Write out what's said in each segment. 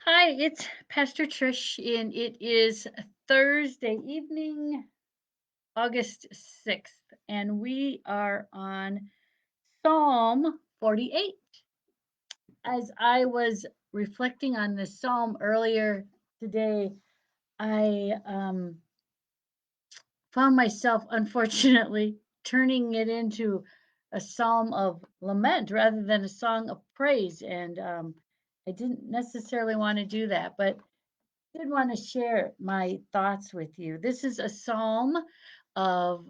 Hi, it's Pastor Trish, and it is Thursday evening, August 6th, and we are on Psalm 48. As I was reflecting on this psalm earlier today, I found myself, unfortunately, turning it into a psalm of lament rather than a song of praise. And I didn't necessarily want to do that, but did want to share my thoughts with you. This is a psalm of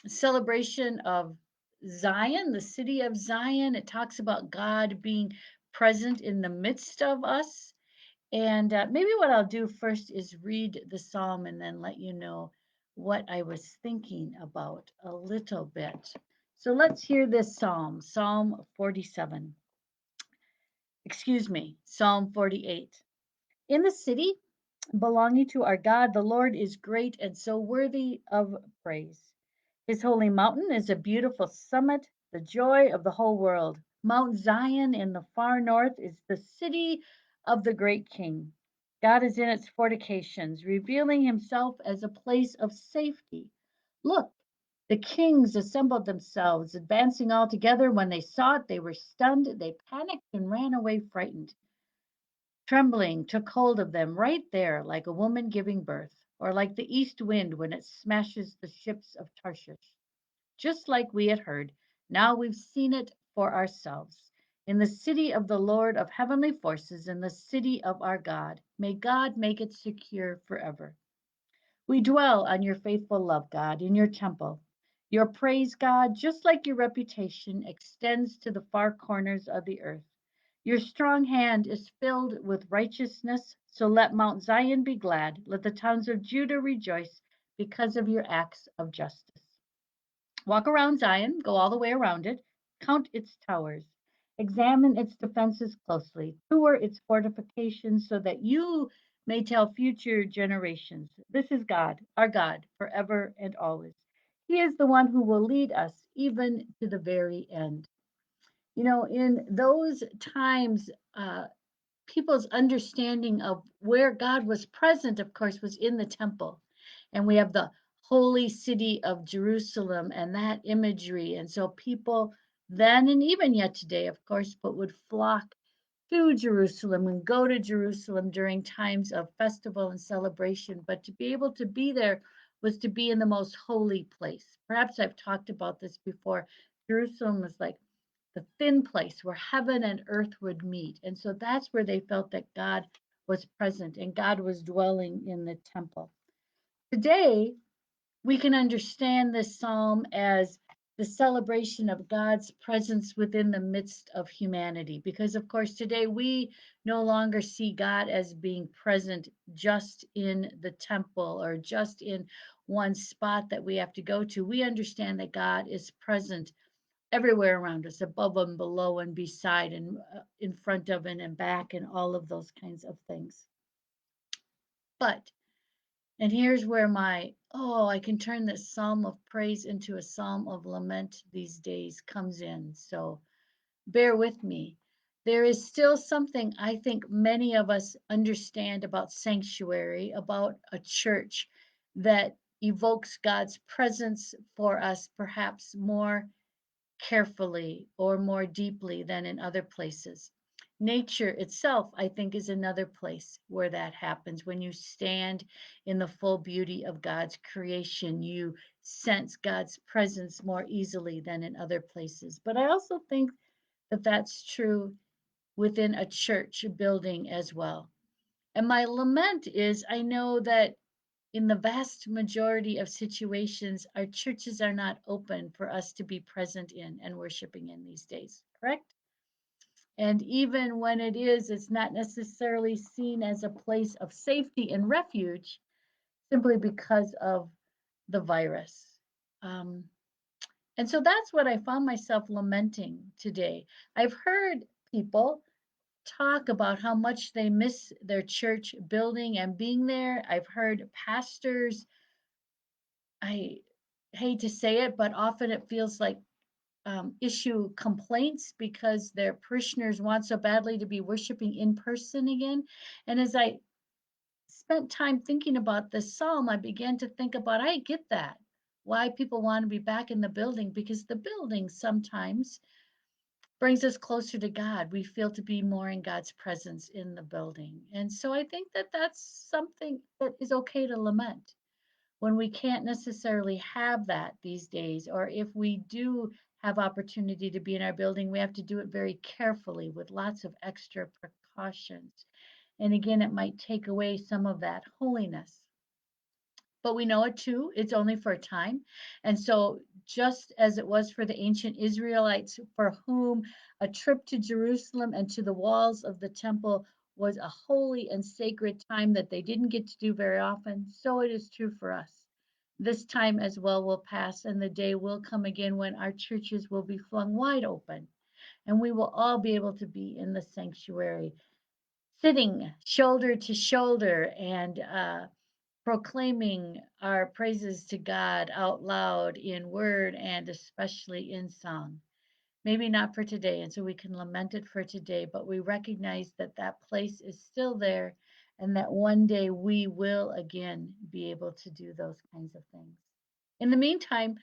celebration of Zion, the city of Zion. It talks about God being present in the midst of us. And maybe what I'll do first is read the psalm and then let you know what I was thinking about a little bit. So let's hear this psalm, Psalm 47. Excuse me, Psalm 48. In the city belonging to our God, the Lord is great and so worthy of praise. His holy mountain is a beautiful summit, the joy of the whole world. Mount Zion in the far north is the city of the great King. God is in its fortifications, revealing himself as a place of safety. Look, the kings assembled themselves, advancing all together. When they saw it, they were stunned. They panicked and ran away frightened. Trembling took hold of them right there, like a woman giving birth, or like the east wind when it smashes the ships of Tarshish. Just like we had heard, now we've seen it for ourselves. In the city of the Lord of heavenly forces, in the city of our God, may God make it secure forever. We dwell on your faithful love, God, in your temple. Your praise, God, just like your reputation, extends to the far corners of the earth. Your strong hand is filled with righteousness, so let Mount Zion be glad. Let the towns of Judah rejoice because of your acts of justice. Walk around Zion, go all the way around it, count its towers, examine its defenses closely, tour its fortifications so that you may tell future generations, this is God, our God, forever and always. He is the one who will lead us even to the very end. You know, in those times, people's understanding of where God was present, of course, was in the temple. And we have the holy city of Jerusalem and that imagery. And so people then and even yet today, of course, but would flock to Jerusalem and go to Jerusalem during times of festival and celebration. But to be able to be there was to be in the most holy place. Perhaps I've talked about this before. Jerusalem was like the thin place where heaven and earth would meet. And so that's where they felt that God was present and God was dwelling in the temple. Today, we can understand this psalm as the celebration of God's presence within the midst of humanity. Because, of course, today we no longer see God as being present just in the temple or just in one spot that we have to go to. We understand that God is present everywhere around us, above and below and beside and in front of and back and all of those kinds of things. But, and here's where I can turn this psalm of praise into a psalm of lament these days comes in. So bear with me. There is still something I think many of us understand about sanctuary, about a church that evokes God's presence for us perhaps more carefully or more deeply than in other places. Nature itself, I think, is another place where that happens. When you stand in the full beauty of God's creation, you sense God's presence more easily than in other places. But I also think that that's true within a church building as well. And my lament is I know that in the vast majority of situations, our churches are not open for us to be present in and worshiping in these days, correct? And even when it is, it's not necessarily seen as a place of safety and refuge simply because of the virus. Um, and so that's what I found myself lamenting today. I've heard people talk about how much they miss their church building and being there. I've heard pastors, I hate to say it, but often it feels like issue complaints because their parishioners want so badly to be worshiping in person again. And as I spent time thinking about this psalm, I began to think about I get that. Why people want to be back in the building because the building sometimes brings us closer to God. We feel to be more in God's presence in the building. And so I think that that's something that is okay to lament when we can't necessarily have that these days, or if we do have opportunity to be in our building, we have to do it very carefully with lots of extra precautions. And again, it might take away some of that holiness. But we know it too, it's only for a time. And so, just as it was for the ancient Israelites, for whom a trip to Jerusalem and to the walls of the temple was a holy and sacred time that they didn't get to do very often, so it is true for us. This time as well will pass, and the day will come again when our churches will be flung wide open, and we will all be able to be in the sanctuary, sitting shoulder to shoulder and proclaiming our praises to God out loud in word and especially in song. Maybe not for today, and so we can lament it for today, but we recognize that that place is still there and that one day we will again be able to do those kinds of things. In the meantime,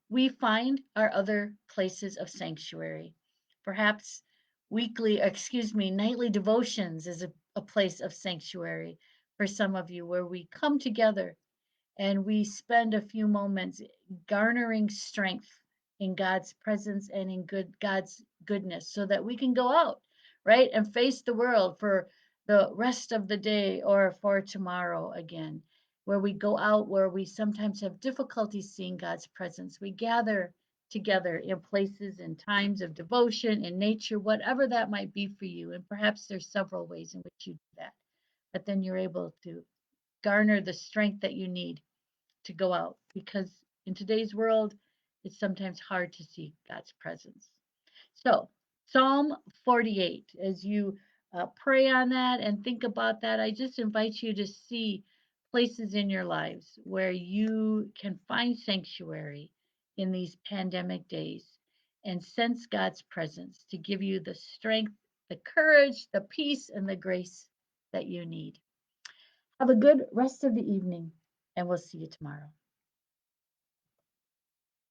we find our other places of sanctuary. Perhaps nightly devotions is a place of sanctuary for some of you where we come together and we spend a few moments garnering strength in God's presence and in God's goodness so that we can go out, right, and face the world for the rest of the day or for tomorrow again. Where we go out where we sometimes have difficulty seeing God's presence. We gather together in places and times of devotion in nature, whatever that might be for you. And perhaps there's several ways in which you do that. But then you're able to garner the strength that you need to go out because in today's world, it's sometimes hard to see God's presence. So, Psalm 48, as you pray on that and think about that, I just invite you to see places in your lives where you can find sanctuary in these pandemic days and sense God's presence to give you the strength, the courage, the peace, and the grace that you need. Have a good rest of the evening, and we'll see you tomorrow.